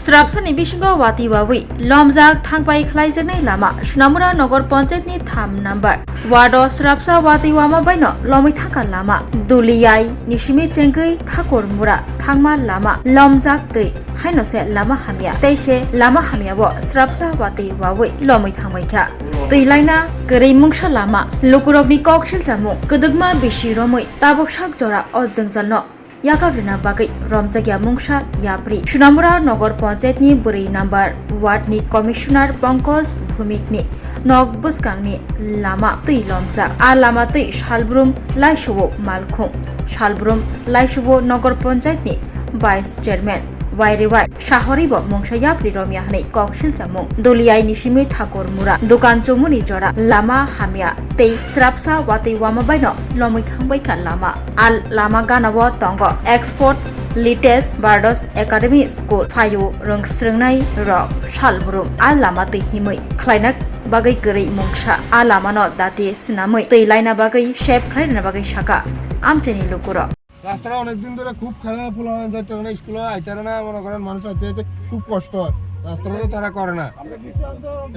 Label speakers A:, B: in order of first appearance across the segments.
A: Srapsani bisingo Watwi Wngwi Lomjak Thangpai Khlaijani Lama Sonamura Nagar Panchayat ni 3 number Wado Srapsa Watwi Wama Baino Lomi Thangkha Lama Duliyai Nishimi Chengkui Thakurmura Thangma Lama Lomjak Tei Haino se Lama Hamia Teise Lama Hamia bo Srapsa Watwi Wngwi Lomi Thangbaikha Tei laina Gărei Mungsha Lama Lukurokni Kokshil Jamu Kudugma Bishi Romui Tabok Shak Jora Ozjengjalno Yakabrina Bagai Romjagya Mungsha Yapri Sonamura Nagar Panchayat ni Buri number Ward ni Commissioner Pankaj Bhumik ni Nog Buskang ni Lama Tei Lomja A Lama Tei Shalbrum Laishubo Malkhung Shalbrum Laishubo Nagar Panchayat ni Vice Chairman Wairiwai Shahoribo Mungsha Yapri Romya Hanei Kokshil Jamung Duliyai Nishimi Thakurmura Dukan Chomuni Jora Lama Hamia Tei Srapsa Watwi Wama Baino Lomi Thangbaikha Lama Al Lama Ganawo Tongo Export Latest Bardos Academy School Phayo Rongsrungnai Rok Shalbrum Al Lama Tei Himui Khlainak Bagai Gărei Mungsha Al Lama no Dati Sinamui Tei Laina Bagai Shape Khlaina Bagai Shaka Amcheni Lukuro
B: রাস্তাটা অনেকদিন ধরে খুব খারাপ হলো যাইতে না স্কুলে আইতারে না মনে করেন মানুষ আইতে খুব কষ্ট হয় রাস্তাটা তো তারা করে না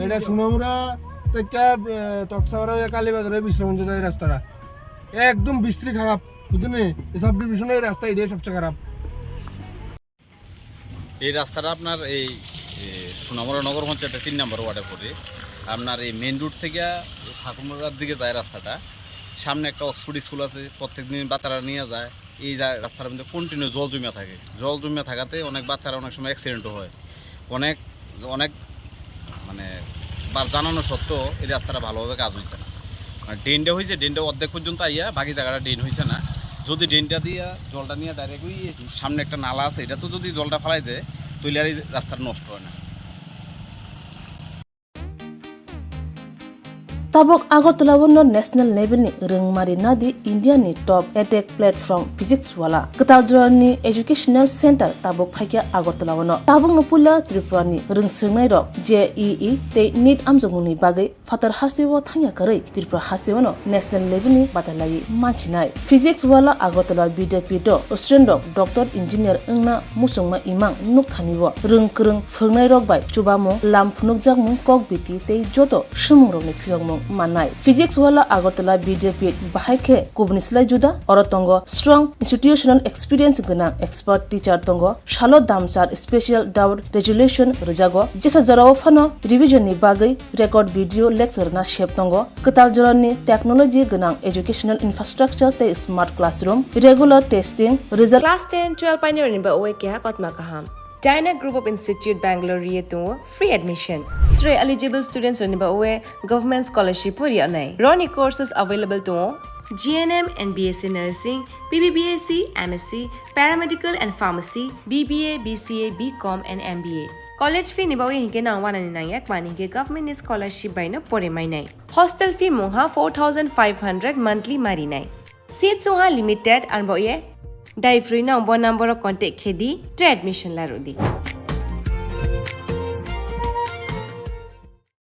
B: এটা সোনামুরা থেকে তকসাবরা কালীবাজারে বিশ্রাম যায় এই রাস্তাটা একদম বিশ্রী খারাপ বুঝলেন এই সাব ডিভিশনের এই রাস্তা এটাই সবচেয়ে খারাপ
C: এই রাস্তাটা আপনার এই সোনামুরা নগর পঞ্চায়েতের 3 নম্বর ওয়ার্ডে পড়ে আপনার এই মেইন রোড থেকে ঠাকুরমুড়ার দিকে যায় রাস্তাটা সামনে একটা অক্সফোর্ড স্কুল আছে প্রত্যেকদিন বাচ্চারা নিয়ে যায় এই রাস্তার মধ্যে কন্টিনিউ জল জমে থাকে জল জমে থাকাতে অনেক বাচ্চারা অনেক সময় অ্যাক্সিডেন্টও হয় অনেক মানে বার জানানো সত্ত্বেও এই রাস্তাটা ভালোভাবে কাজ হয়েছে না মানে ড্রেনটা হয়েছে ড্রেনটা অর্ধেক পর্যন্ত আইয়া বাকি জায়গাটা ড্রেন হয়েছে না যদি ড্রেনটা দিয়া জলটা নিয়ে ডাইরেক্ট ওই সামনে একটা নালা আছে এটা তো যদি জলটা ফেলাই দেয় তাহলে আর এই রাস্তাটা নষ্ট হয় না
D: Tabok Agartala wono national level ni Rungmari nadi India ni top edtech platform physics wala Kataljra ni educational center tabok phaikia Agartala wono tabok no pula Tripura ni rungsrungnai rok JEE te NEET amjongni bagai fatar hasiwo thangya karai Tripura hasiwono national level ni batalai manchinai physics wala Agartala Bidapito Australian doctor engineer engna musongma imang nukthaniwo rungkrung phungnai rok bai chubamo lamphunuk jakmung kok biti te joto shumungrok ni phiyongmung Manai physics wala Agartala BJP bahai kubnislai juda orotongo strong institutional experience gana expert teacher tongo shalo damsar special doubt resolution rejago jesa jarawo phano revision ni bagai record video lecture na shep tongo katal jorani technology gana educational infrastructure te smart classroom regular testing result
E: class 10 12 pioneer ni ba oe kya kotma kaham China Group of Institute Bangalore to free admission. 3 eligible students are niba government scholarship puri anai. Roni courses available to GNM and BSc Nursing, BBBSc, MSc, Paramedical and Pharmacy, BBA, BCA, BCom and MBA. College fee niba hinke na 199 mani ke government scholarship by na pore mai nai. Hostel fee moha 4500 monthly mari nai. Seats soha limited and boye Dai free na number contact khedi admission la rodi